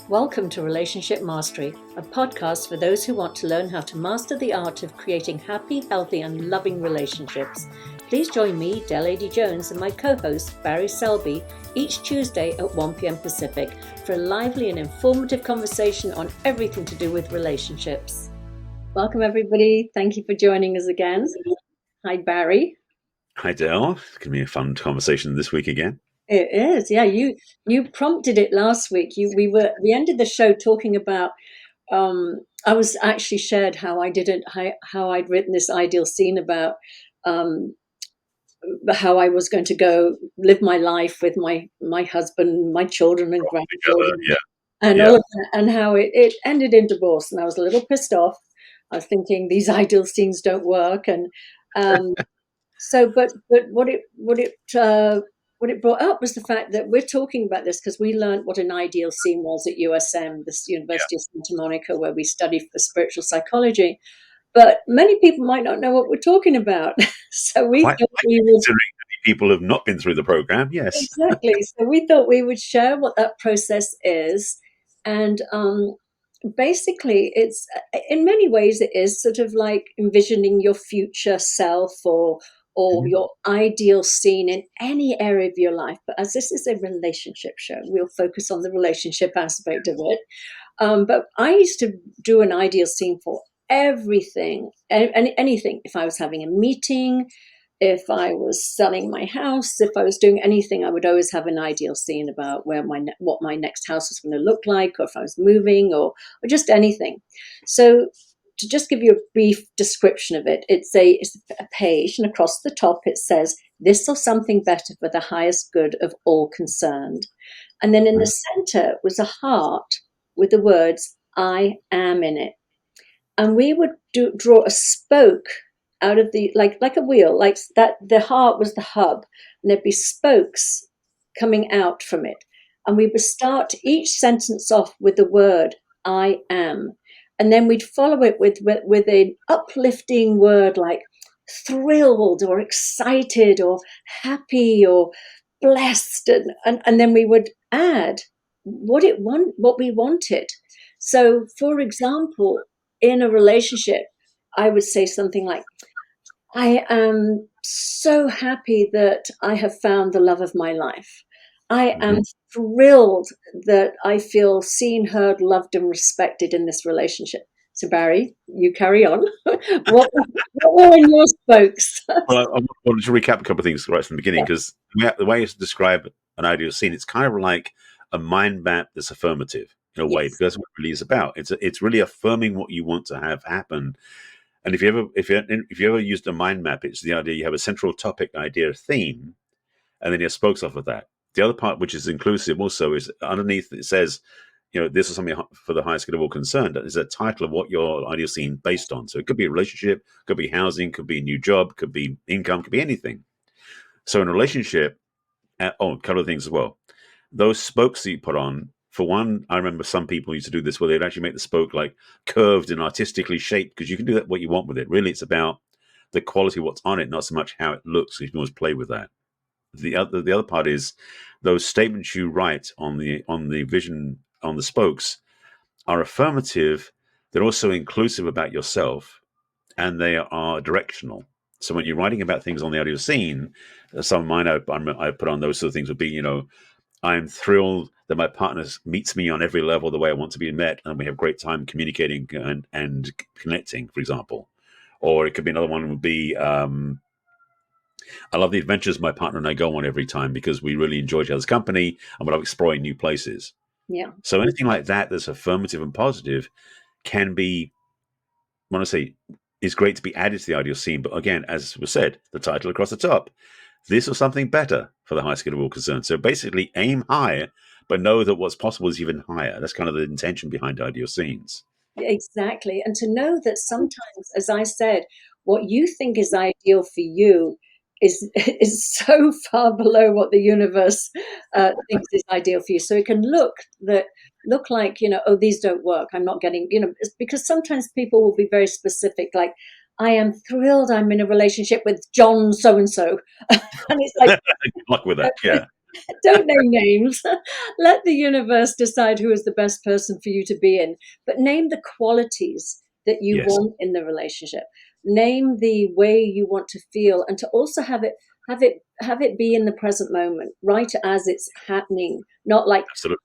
Welcome to Relationship Mastery, a podcast for those who want to learn how to master the art of creating happy, healthy, and loving relationships. Please join me, Adey-Jones, and my co-host, Barry Selby, each Tuesday at 1 p.m. Pacific for a lively and informative conversation on everything to do with relationships. Welcome, everybody. Thank you for joining us again. Hi, Barry. Hi, Dale. It's going to be a fun conversation this week again. It is, yeah. You prompted it last week. We ended the show talking about. I was actually shared how I'd written this ideal scene about how I was going to go live my life with my husband, my children, and grandchildren, and all of that, and how it ended in divorce. And I was a little pissed off. I was thinking these ideal scenes don't work, and so, but what it brought up was the fact that we're talking about this because we learned what an ideal scene was at USM, this University of Santa Monica, where we study for spiritual psychology. But many people might not know what we're talking about. So we thought we would. Considering many people have not been through the program, yes. Exactly. So we thought we would share what that process is. And basically, it's in many ways, it is sort of like envisioning your future self or your ideal scene in any area of your life. But as this is a relationship show, we'll focus on the relationship aspect of it. But I used to do an ideal scene for everything and anything. If I was having a meeting, if I was selling my house, if I was doing anything, I would always have an ideal scene about what my next house was going to look like, or if I was moving, or just anything. So to just give you a brief description of it, it's a page, and across the top it says, "This or something better for the highest good of all concerned." And then in the center was a heart with the words, "I am" in it. And we would draw a spoke out of the, like a wheel, like that. The heart was the hub, and there'd be spokes coming out from it. And we would start each sentence off with the word, "I am." And then we'd follow it with an uplifting word like thrilled or excited or happy or blessed. And then we would add what we wanted. So, for example, in a relationship, I would say something like, "I am so happy that I have found the love of my life. I am thrilled that I feel seen, heard, loved, and respected in this relationship." So, Barry, you carry on. What were in your spokes? Well, I wanted to recap a couple of things right from the beginning, because the way you describe an ideal scene, it's kind of like a mind map that's affirmative in a way, because that's what it really is about. It's really affirming what you want to have happen. And if you ever used a mind map, it's the idea you have a central topic, idea, theme, and then your spokes off of that. The other part, which is inclusive also, is underneath it says, this is something for the highest good of all concerned. That is a title of what your ideal scene based on. So it could be a relationship, could be housing, could be a new job, could be income, could be anything. So in a relationship, a couple of things as well. Those spokes that you put on, for one, I remember some people used to do this where they'd actually make the spoke like curved and artistically shaped, because you can do that what you want with it. Really, it's about the quality of what's on it, not so much how it looks. You can always play with that. The other part is those statements you write on the vision on the spokes are affirmative. They're also inclusive about yourself, and they are directional. So when you're writing about things on the audio scene, some of mine I put on those sort of things would be, "I'm thrilled that my partner meets me on every level the way I want to be met, and we have great time communicating and connecting," for example. Or it could be another one would be, "I love the adventures my partner and I go on every time because we really enjoy each other's company and we love exploring new places." Yeah. So anything like that that's affirmative and positive can be, I want to say, is great to be added to the ideal scene. But again, as was said, the title across the top, "This or something better for the highest good of all concerned." So basically aim higher, but know that what's possible is even higher. That's kind of the intention behind ideal scenes. Exactly. And to know that sometimes, as I said, what you think is ideal for you is so far below what the universe thinks is ideal for you. So it can look like, "Oh, these don't work. I'm not getting," it's because sometimes people will be very specific, like, "I am thrilled I'm in a relationship with John so-and-so." And it's like, Good luck with that. Yeah. Don't name names. Let the universe decide who is the best person for you to be in. But name the qualities that you Yes, want in the relationship. Name the way you want to feel, and to also have it be in the present moment, right as it's happening. Not like absolutely.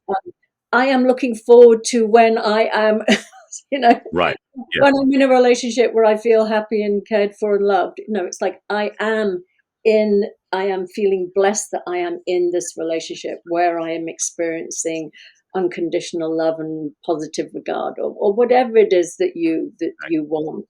I am looking forward to when I am, you know, Right. Yeah. when I'm in a relationship where I feel happy and cared for and loved. No, it's like I am feeling blessed that I am in this relationship where I am experiencing unconditional love and positive regard, or whatever it is that you want.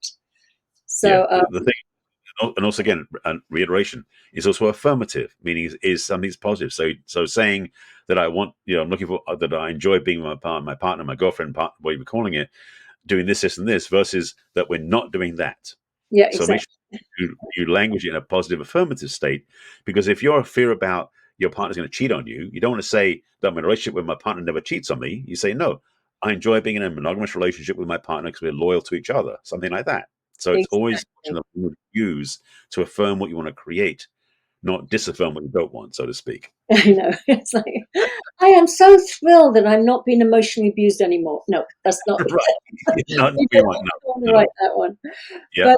Yeah. So The thing, and also again, reiteration is also affirmative, meaning is something's positive. So saying that I want, I'm looking for that I enjoy being with my partner, my girlfriend, partner, what you're calling it, doing this, and this, versus that we're not doing that. yeah, So make exactly. sure you language it in a positive, affirmative state. Because if you're fear about your partner's going to cheat on you, you don't want to say that I'm in a relationship where my partner never cheats on me. You say, no, I enjoy being in a monogamous relationship with my partner because we're loyal to each other, something like that. So it's always Exactly. the word use to affirm what you want to create, not disaffirm what you don't want, so to speak. I know. It's like, I am so thrilled that I'm not being emotionally abused anymore. No, that's not Right. Not you we want, no, don't want to no. write that one. Yeah.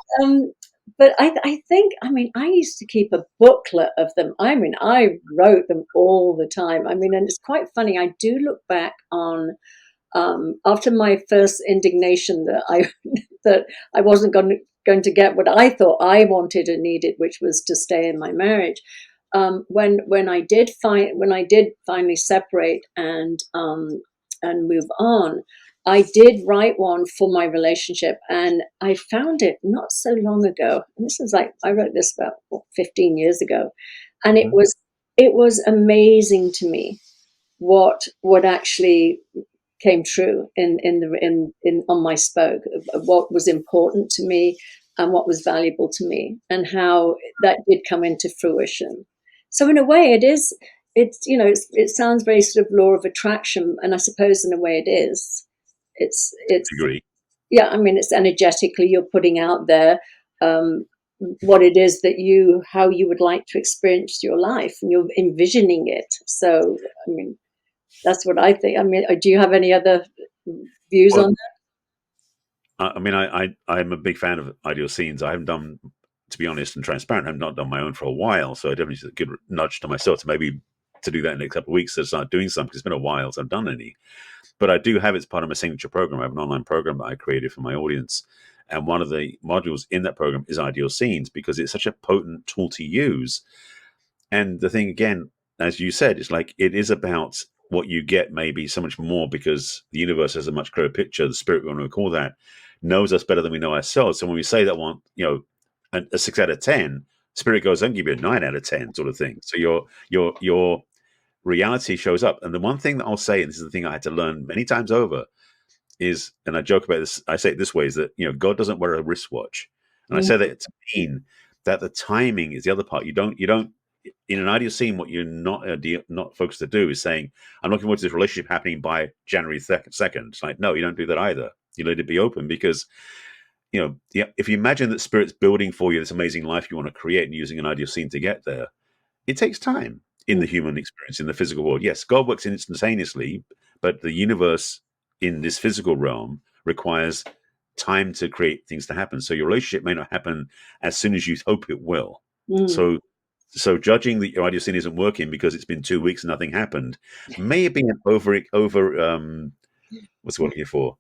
But I think, I mean, I used to keep a booklet of them. I mean, I wrote them all the time. I mean, and it's quite funny. I do look back on after my first indignation that I that I wasn't going to get what I thought I wanted and needed, which was to stay in my marriage. When I did finally separate and move on, I did write one for my relationship, and I found it not so long ago. And this is like I wrote this about 15 years ago, and Mhm. it was amazing to me what actually came true in on my spoke of what was important to me and what was valuable to me and how that did come into fruition. So in a way, it sounds very sort of law of attraction, and I suppose in a way it is. It's Agree. Yeah, I mean, it's energetically you're putting out there um, what it is that how you would like to experience your life, and you're envisioning it. So I mean, that's what I think. I mean, do you have any other views on Well, that? I mean, I'm a big fan of ideal scenes. I haven't done, to be honest and transparent, I've not done my own for a while. So I definitely just a good nudge to myself to maybe to do that in a couple of weeks to start doing some because it's been a while since I've done any. But I do have it's part of my signature program. I have an online program that I created for my audience. And one of the modules in that program is ideal scenes because it's such a potent tool to use. And the thing again, as you said, it's like it is about what you get maybe so much more because the universe has a much clearer picture. The spirit, we want to call that, knows us better than we know ourselves. So when we say that one, a 6 out of 10, spirit goes, "I'll give you a 9 out of 10," sort of thing. So your reality shows up. And the one thing that I'll say, and this is the thing I had to learn many times over, is, and I joke about this, I say it this way, is that, God doesn't wear a wristwatch. And I Mm, say that to mean that the timing is the other part. You don't, in an ideal scene, what you're not focused to do is saying, I'm looking forward to this relationship happening by January 2nd. It's like, no, you don't do that either. You let it be open because, yeah, if you imagine that spirit's building for you this amazing life you want to create and using an ideal scene to get there, it takes time in mm, the human experience, in the physical world. Yes, God works instantaneously, but the universe in this physical realm requires time to create things to happen. So your relationship may not happen as soon as you hope it will. mm. So judging that your ideal scene isn't working because it's been 2 weeks and nothing happened may be an over what's the word I'm looking for?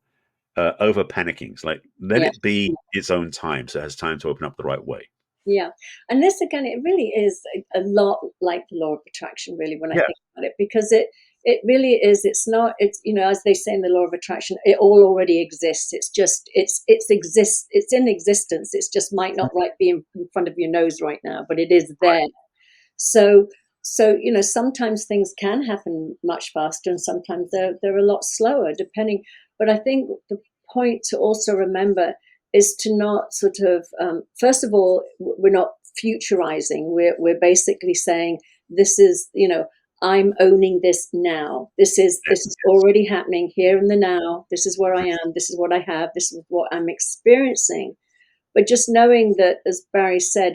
Over panicking. It's like let Yeah. it be its own time, so it has time to open up the right way. Yeah. And this again, it really is a lot like the law of attraction, really, when I Yeah, think about it, because it really is, it's not, it's, as they say in the law of attraction, it all already exists. It's just, it's in existence. It's just might not right be in front of your nose right now, but it is right. there. So, sometimes things can happen much faster and sometimes they're a lot slower, depending. But I think the point to also remember is to not sort of, first of all, we're not futurizing. We're basically saying this is, I'm owning this now. This is already happening here in the now. This is where I am. This is what I have. This is what I'm experiencing. But just knowing that, as Barry said,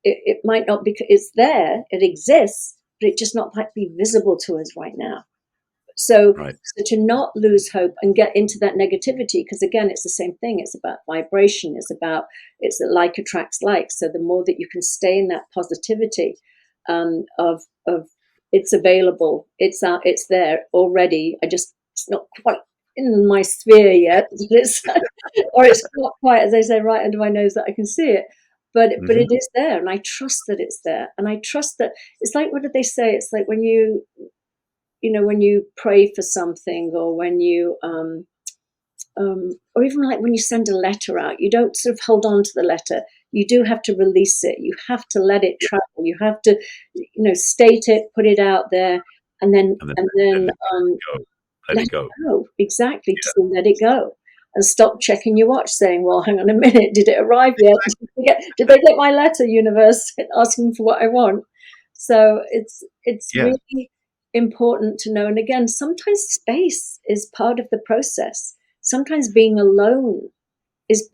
it might not be, it's there, it exists, but it's just not likely visible to us right now. So, Right. so to not lose hope and get into that negativity, because again, it's the same thing. It's about vibration. It's that like attracts like. So the more that you can stay in that positivity, of it's available, it's out, it's there already. It's not quite in my sphere yet, but it's or it's not quite, as they say, right under my nose that I can see it. But Hmm. it is there, and I trust that it's there, and I trust that it's like, what did they say? It's like when when you pray for something, or when you or even like when you send a letter out, you don't sort of hold on to the letter. You do have to release it. You have to let it Yeah. travel. You have to, state it, put it out there, and then And then and then let um, it go. Let let it it go. go. Exactly, Yeah. just let it go, and stop checking your watch, saying, "Well, hang on a minute, did it arrive yet? Did they get my letter, universe, asking for what I want?" So it's Yeah. really important to know. And again, sometimes space is part of the process. Sometimes being alone is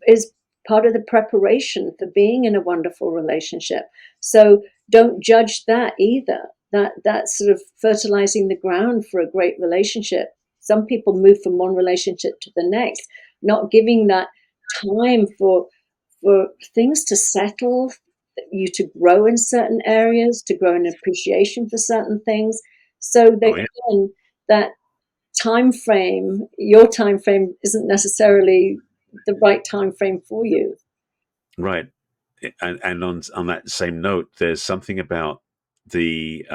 part of the preparation for being in a wonderful relationship. So don't judge that either. That's sort of fertilizing the ground for a great relationship. Some people move from one relationship to the next, not giving that time for things to settle, you to grow in certain areas, to grow in appreciation for certain things. So that Oh yeah. again, that your time frame isn't necessarily the right time frame for you. Right. And on that same note, there's something about the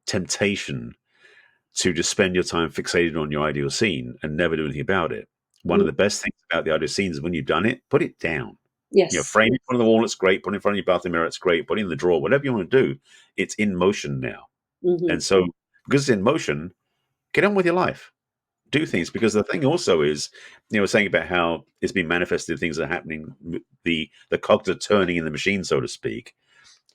temptation to just spend your time fixated on your ideal scene and never do anything about it. One of Mm, the best things about the ideal scenes is when you've done it, put it down. yes. Frame it on the wall, it's great. Put it in front of your bathroom mirror, it's great. Put it in the drawer, whatever you want to do. It's in motion now. Hmm. And so, because it's in motion, get on with your life. Do things, because the thing also is, saying about how it's been manifested, things are happening, the cogs are turning in the machine, so to speak,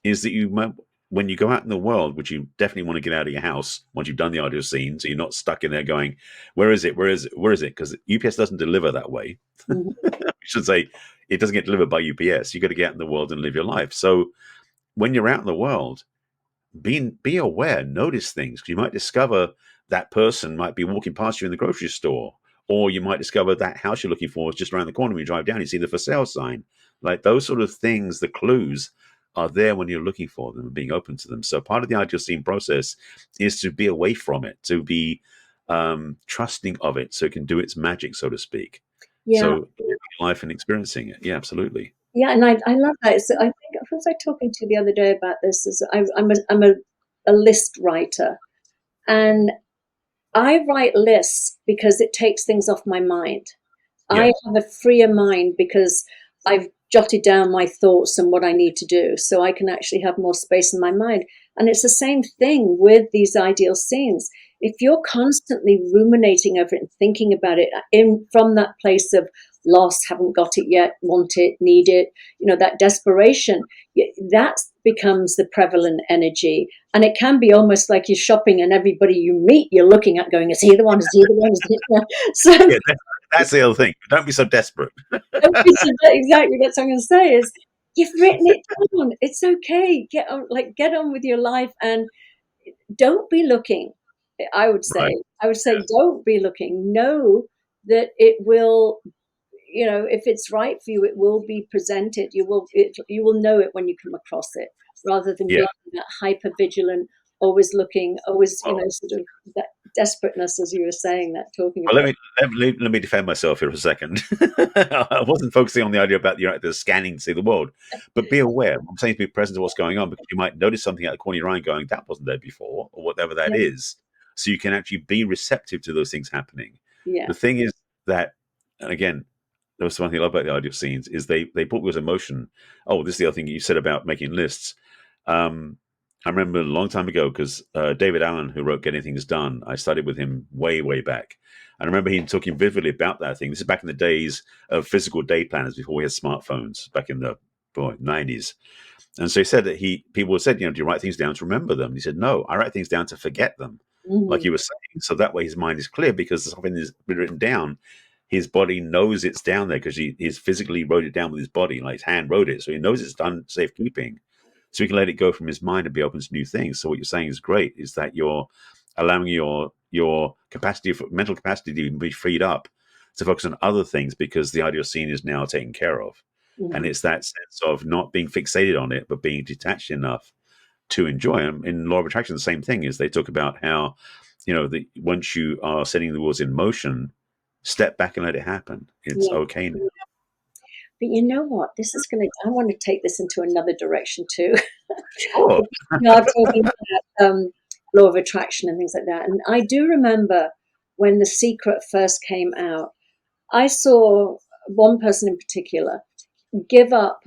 is that when you go out in the world, which you definitely want to get out of your house once you've done the ideal scene, so you're not stuck in there going, where is it? Where is it? Where is it? Because UPS doesn't deliver that way. Hmm. I should say it doesn't get delivered by UPS. You got to get out in the world and live your life. So when you're out in the world, be aware, notice things. You might discover that person might be walking past you in the grocery store, or you might discover that house you're looking for is just around the corner. When you drive down, you see the for sale sign. Like those sort of things, the clues are there when you're looking for them and being open to them. So part of the ideal scene process is to be away from it, to be trusting of it, so it can do its magic, so to speak. Yeah. So living life and experiencing it. Yeah, absolutely. Yeah, and I love that. So I think, who was I talking to the other day about this? I'm a list writer, and I write lists because it takes things off my mind. Yeah. I have a freer mind because I've jotted down my thoughts and what I need to do, so I can actually have more space in my mind. And it's the same thing with these ideal scenes. If you're constantly ruminating over it and thinking about it in from that place of loss, haven't got it yet, want it, need it, that desperation, that becomes the prevalent energy. And it can be almost like you're shopping and everybody you meet, you're looking at going, is he the one? Is he the one? Is he the one? So Yeah, that's the other thing. Don't be so desperate. exactly, that's what I'm going to say is you've written it down. It's okay. Get on with your life, and don't be looking. I would Right. say, don't be looking. Know that it will, if it's right for you, it will be presented. You will know it when you come across it, rather than Yeah. being that hyper vigilant, always looking, always, Well, sort of that desperateness, as you were saying, that talking well, about. let me defend myself here for a second. I wasn't focusing on the idea about the scanning to see the world, but be aware. I'm saying to be present to what's going on, because you might notice something out of the corner of your eye going, that wasn't there before, or whatever that Yeah, is. So you can actually be receptive to those things happening. yeah. The thing is that, and again, there was one thing I love about the idea of scenes is they put with emotion. Oh, this is the other thing you said about making lists. Um, I remember a long time ago, because David Allen, who wrote Getting Things Done, I studied with him way, way back. And I remember him talking vividly about that thing. This is back in the days of physical day planners, before we had smartphones, back in the 90s. And so he said that people said, do you write things down to remember them? He said, no, I write things down to forget them, like Hmm. you were saying. So that way his mind is clear, because something is written down. His body knows it's down there, because he's physically wrote it down with his body, like his hand wrote it. So he knows it's done safekeeping. so he can let it go from his mind and be open to new things. So what you're saying is great, is that you're allowing your capacity, for mental capacity, to be freed up to focus on other things because the ideal scene is now taken care of. And Mhm. it's that sense of not being fixated on it, but being detached enough to enjoy them. In law of attraction, the same thing is they talk about how, once you are setting the wheels in motion, step back and let it happen. It's Yeah. okay now. But you know what? I want to take this into another direction too. Sure. We are talking about law of attraction and things like that. And I do remember when The Secret first came out, I saw one person in particular give up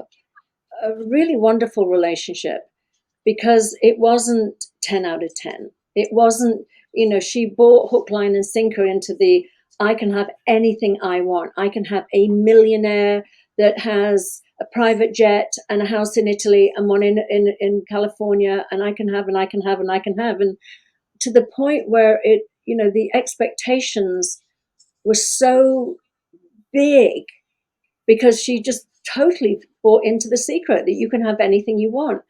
a really wonderful relationship because it wasn't 10 out of 10. It wasn't, she bought hook, line, and sinker into the I can have anything I want. I can have a millionaire that has a private jet and a house in Italy and one in California, and I can have, and I can have, and I can have. And to the point where the expectations were so big because she just totally bought into the secret that you can have anything you want.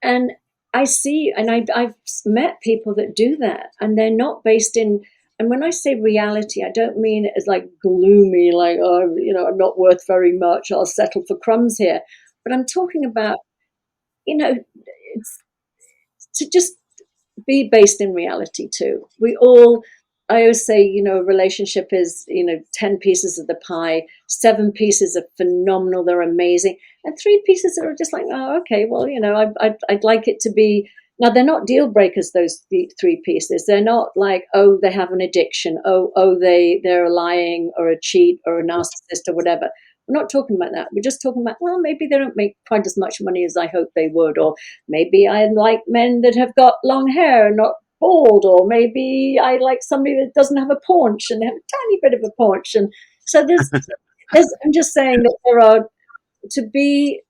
And I've met people that do that, and they're not based in. And when I say reality, I don't mean it as like gloomy, like, oh, I'm not worth very much. I'll settle for crumbs here. But I'm talking about, it's to just be based in reality too. I always say, a relationship is, 10 pieces of the pie, 7 pieces are phenomenal, they're amazing, and 3 pieces are just like, oh, okay, well, I'd like it to be. Now, they're not deal breakers, those 3 pieces. They're not like, oh, they have an addiction, they're lying or a cheat or a narcissist or whatever. We're not talking about that. We're just talking about, well, maybe they don't make quite as much money as I hope they would, or maybe I like men that have got long hair and not bald, or maybe I like somebody that doesn't have a paunch and they have a tiny bit of a paunch. And so I'm just saying that there are to be.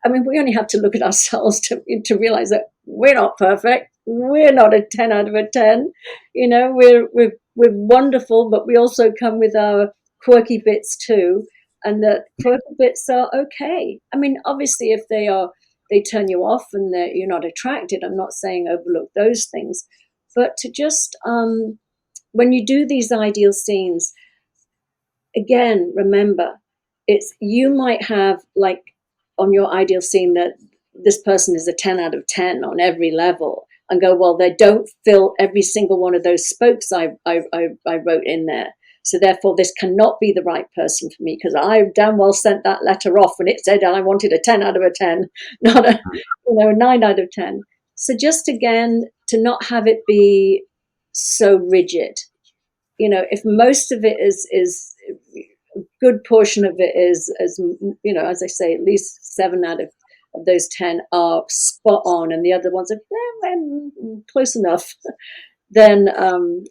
I mean, we only have to look at ourselves to realize that we're not perfect. We're not a 10 out of a 10. We're wonderful, but we also come with our quirky bits too. And the quirky bits are okay. I mean, obviously, if they turn you off and that you're not attracted, I'm not saying overlook those things, but to just when you do these ideal scenes, again, remember, it's you might have like on your ideal scene that this person is a 10 out of 10 on every level and go, well, they don't fill every single one of those spokes I wrote in there. So therefore, this cannot be the right person for me because I damn well sent that letter off when it said I wanted a 10 out of a 10, not a 9 out of 10. So just again, to not have it be so rigid. If most of it is a good portion of it is, as I say, at least 7 out of those 10 are spot on, and the other ones are close enough. Then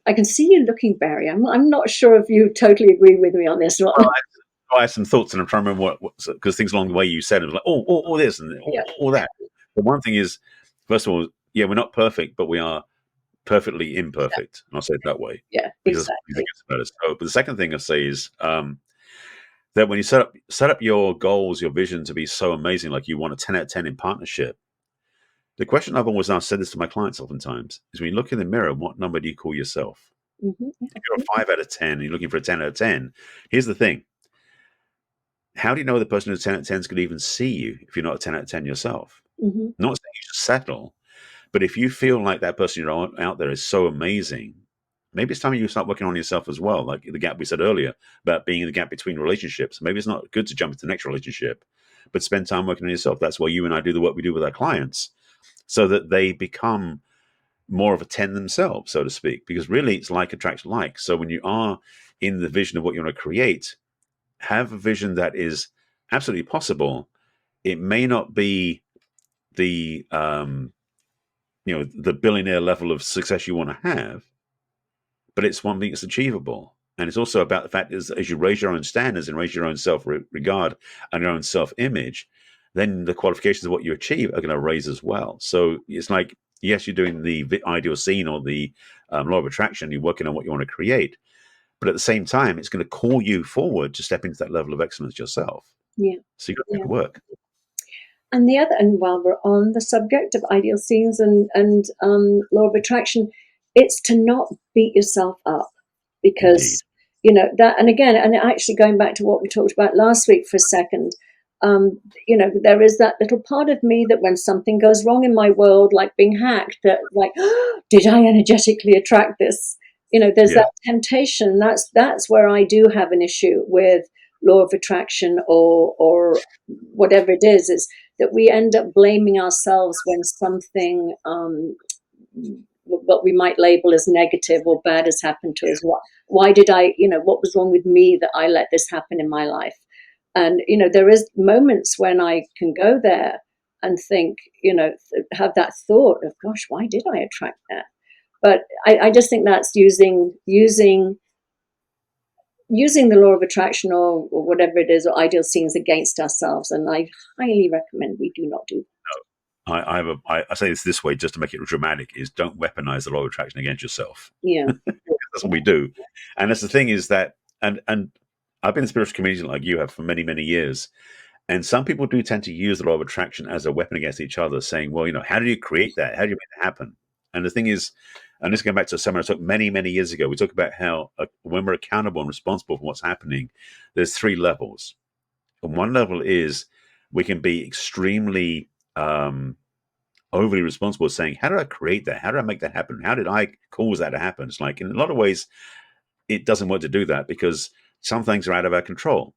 I can see you looking, Barry. I'm not sure if you totally agree with me on this one. Well, I have some thoughts, and I'm trying to remember because things along the way you said it was like, all this and Yeah, all that. The one thing is, first of all, yeah, we're not perfect, but we are perfectly imperfect. And I'll say it that way yeah, because I exactly. think it's better. So, but the second thing I say is that when you set up your goals, your vision to be so amazing, like you want a 10 out of 10 in partnership. The question I've always asked, said this to my clients oftentimes, is when you look in the mirror, what number do you call yourself? If you're a 5 out of 10 and you're looking for a 10 out of 10, here's the thing. How do you know the person who's 10 out of 10 is going to even see you if you're not a 10 out of 10 yourself? Mm-hmm. Not saying you should settle, but if you feel like that person you're out there is so amazing, maybe it's time you start working on yourself as well. Like the gap we said earlier about being in the gap between relationships. Maybe it's not good to jump into the next relationship, but spend time working on yourself. That's why you and I do the work we do with our clients so that they become more of a 10 themselves, so to speak, because really it's like attracts like. So when you are in the vision of what you want to create, have a vision that is absolutely possible. It may not be the the billionaire level of success you want to have, but it's one thing that's achievable. And it's also about the fact is as you raise your own standards and raise your own self-regard and your own self-image, then the qualifications of what you achieve are going to raise as well. So it's like, yes, you're doing the ideal scene or the law of attraction, you're working on what you want to create, but at the same time, it's going to call you forward to step into that level of excellence yourself. Yeah, So you've got to yeah. make it work. And the other, and while we're on the subject of ideal scenes and law of attraction, it's to not beat yourself up, Indeed. because that. And again, and actually going back to what we talked about last week for a second, there is that little part of me that when something goes wrong in my world, like being hacked, that like, did I energetically attract this? There's Yeah. that temptation. That's where I do have an issue with law of attraction, or whatever it is that we end up blaming ourselves when something, what we might label as negative or bad, has happened to us. Why did what was wrong with me that I let this happen in my life? And there is moments when I can go there and think, have that thought of, gosh, why did I attract that? But I just think that's using the law of attraction, or whatever it is, or ideal scenes against ourselves. And I highly recommend we do not do I say this way just to make it dramatic: is don't weaponize the law of attraction against yourself. that. Yeah. That's what we do, and that's the thing is that, and I've been in spiritual community like you have for many, many years, and some people do tend to use the law of attraction as a weapon against each other, saying, "Well, how do you create that? How do you make it happen?" And the thing is, and this going back to a seminar I took many, many years ago, we talk about how when we're accountable and responsible for what's happening, there's three levels. And one level is we can be extremely overly responsible, saying, how did I create that? How did I make that happen? How did I cause that to happen? It's like, in a lot of ways, it doesn't want to do that because some things are out of our control.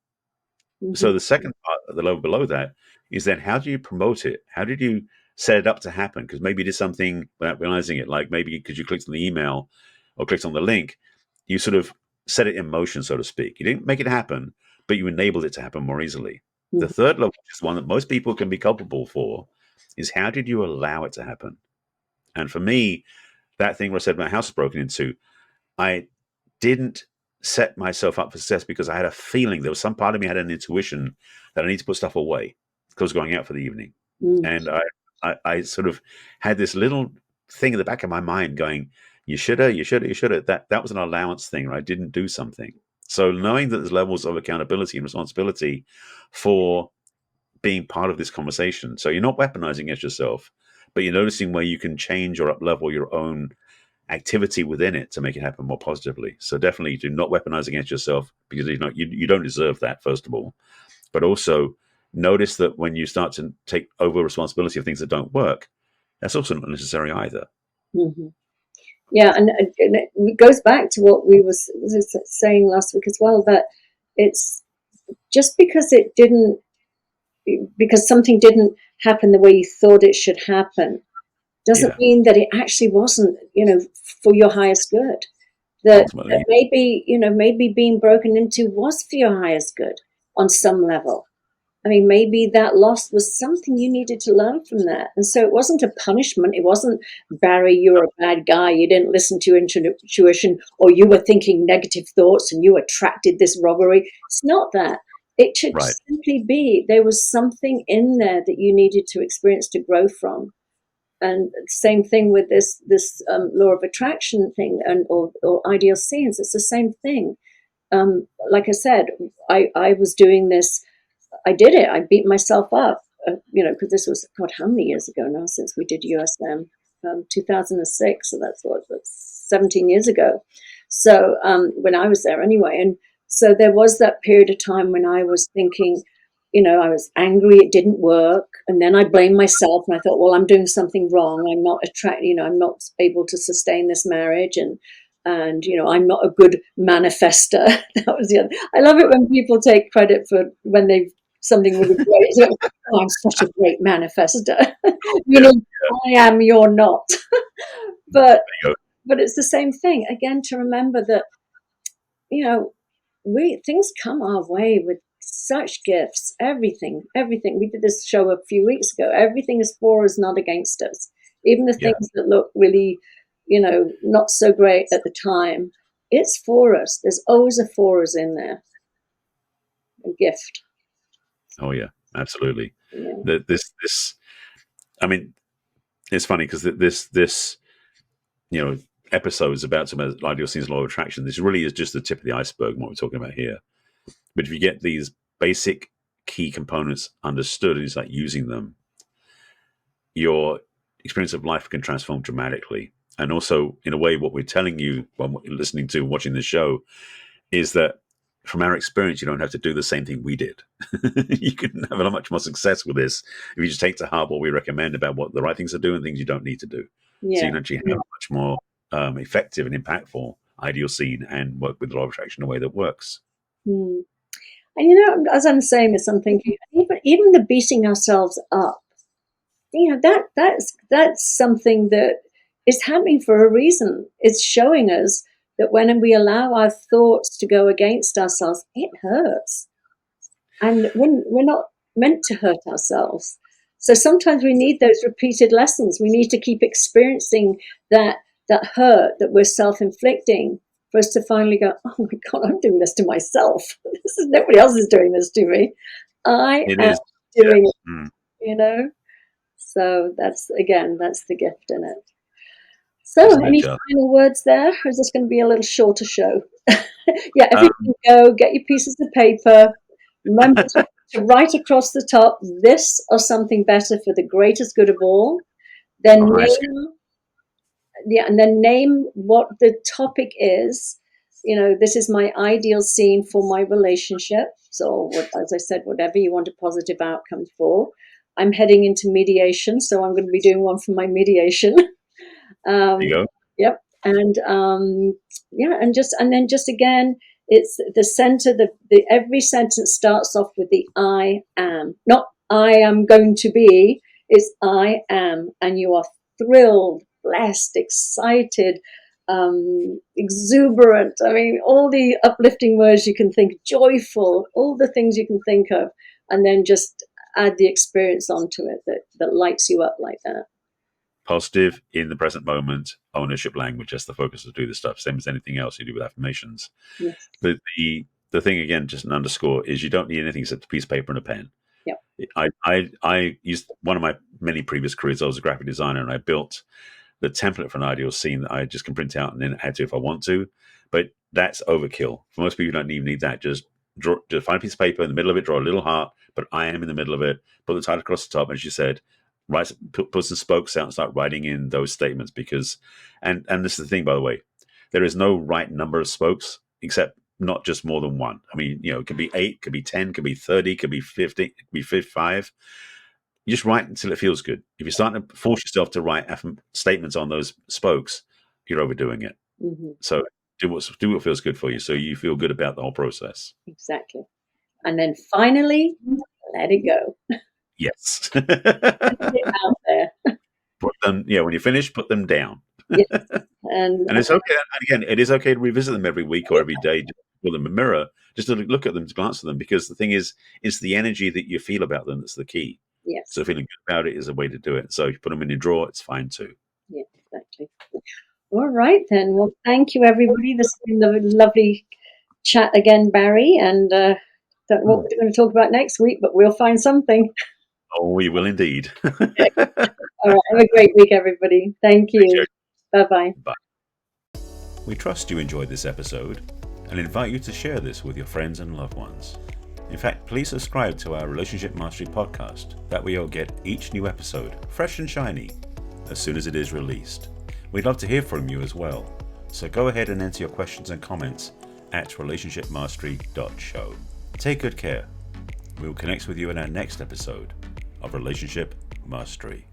Mm-hmm. So the second part, the level below that, is then how do you promote it? How did you set it up to happen? Because maybe you did something without realizing it, like maybe because you clicked on the email or clicked on the link, you sort of set it in motion, so to speak. You didn't make it happen, but you enabled it to happen more easily. The Mm-hmm. third level, which is one that most people can be culpable for, is how did you allow it to happen? And for me, that thing where I said my house was broken into, I didn't set myself up for success because I had a feeling, there was some part of me had an intuition that I need to put stuff away because I was going out for the evening. Mm-hmm. And I sort of had this little thing in the back of my mind going, you shoulda, you shoulda, you shoulda. That was an allowance thing, right? I didn't do something. So knowing that there's levels of accountability and responsibility for being part of this conversation. So you're not weaponizing against yourself, but you're noticing where you can change or up level your own activity within it to make it happen more positively. So definitely do not weaponize against yourself, because you don't deserve that, first of all. But also notice that when you start to take over responsibility of things that don't work, that's also not necessary either. Mm-hmm. Yeah, and it goes back to what we was saying last week as well, that it's just because something didn't happen the way you thought it should happen, doesn't Yeah, mean that it actually wasn't, for your highest good. That ultimately. maybe being broken into was for your highest good on some level. I mean, maybe that loss was something you needed to learn from that. And so it wasn't a punishment. It wasn't, Barry, you're a bad guy. You didn't listen to your intuition, or you were thinking negative thoughts and you attracted this robbery. It's not that. It should Right. simply be there was something in there that you needed to experience to grow from. And same thing with this law of attraction thing, or ideal scenes. It's the same thing. Like I said, I was doing this. I did it. I beat myself up, because this was, God, how many years ago now since we did USM? 2006. So that's 17 years ago. So when I was there anyway. And so there was that period of time when I was thinking, I was angry, it didn't work. And then I blamed myself and I thought, well, I'm doing something wrong. I'm not I'm not able to sustain this marriage. And I'm not a good manifester. That was the other. I love it when people take credit for when they've something really great. So, oh, I'm such a great manifester. Yeah. Meaning I am, you're not. but There you but it's the same thing. Again, to remember that, you know, we things come our way with such gifts. Everything. We did this show a few weeks ago. Everything is for us, not against us. Even the Yeah. things that look really, not so great at the time, it's for us. There's always a for us in there, a gift. Oh yeah. Absolutely. Yeah. This. I mean, it's funny because this you know episode is about some ideal scenes, law of attraction. This really is just the tip of the iceberg. What we're talking about here. But if you get these basic key components understood and you start using them, your experience of life can transform dramatically. And also, in a way, what we're telling you while listening to and watching the show is that from our experience, you don't have to do the same thing we did. You can have a much more success with this if you just take to heart what we recommend about what the right things to do and things you don't need to do. So you Yeah. can actually have a much more effective and impactful ideal scene and work with the law of attraction in a way that works. Mm. And as I'm saying this, I'm thinking even the beating ourselves up, that's something that is happening for a reason. It's showing us that when we allow our thoughts to go against ourselves, it hurts. And we're not meant to hurt ourselves. So sometimes we need those repeated lessons. We need to keep experiencing that hurt that we're self-inflicting for us to finally go, oh my God, I'm doing this to myself. Nobody else is doing this to me. I It am is. doing it, Yeah. So that's the gift in it. So Isn't it any just? final words there? Or is this going to be a little shorter show? Yeah, if you Um, can go, get your pieces of paper. Remember to write across the top, this or something better for the greatest good of all. Then oh, nice. name what the topic is. This is my ideal scene for my relationship. So, as I said, whatever you want a positive outcome for. I'm heading into mediation, so I'm going to be doing one for my mediation. There you go. Yep, and then just again, it's the center. The every sentence starts off with the I am, not I am going to be. It's I am, and you are thrilled, blessed, excited, exuberant. I mean, all the uplifting words you can think, joyful, all the things you can think of, and then just add the experience onto it that lights you up like that. Positive in the present moment, ownership language. That's the focus to do this stuff. Same as anything else you do with affirmations. Yes. But the thing again, just an underscore, is you don't need anything except a piece of paper and a pen. Yep. I used one of my many previous careers. I was a graphic designer, and I built the template for an ideal scene that I just can print out and then add to if I want to. But that's overkill. For most people, you don't even need that. Just find a piece of paper in the middle of it, draw a little heart, but I am in the middle of it. Put the title across the top, as you said. Put some spokes out and start writing in those statements because, and this is the thing, by the way, there is no right number of spokes except not just more than one. I mean, it could be 8, could be 10, could be 30, could be 50, could be 55. You just write until it feels good. If you're starting to force yourself to write statements on those spokes, you're overdoing it. Mm-hmm. So do what feels good for you, so you feel good about the whole process. Exactly. And then finally, let it go. Yes. Get it out there. Put them, when you finish, put them down. Yes. And And it's okay. And again, it is okay to revisit them every week or every day, just with them in a mirror, just to look at them, to glance at them, because the thing is, it's the energy that you feel about them that's the key. yes. So feeling good about it is a way to do it. So if you put them in your drawer, it's fine too. Yeah, exactly. All right then. Well, thank you everybody. This has been a lovely chat again, Barry. And don't know what we're going to talk about next week, but we'll find something. Oh, we will indeed. All right. Have a great week, everybody. Thank you. Bye-bye. Bye. We trust you enjoyed this episode and invite you to share this with your friends and loved ones. In fact, please subscribe to our Relationship Mastery podcast. That way you'll get each new episode fresh and shiny as soon as it is released. We'd love to hear from you as well. So go ahead and enter your questions and comments at relationshipmastery.show. Take good care. We will connect with you in our next episode of Relationship Mastery.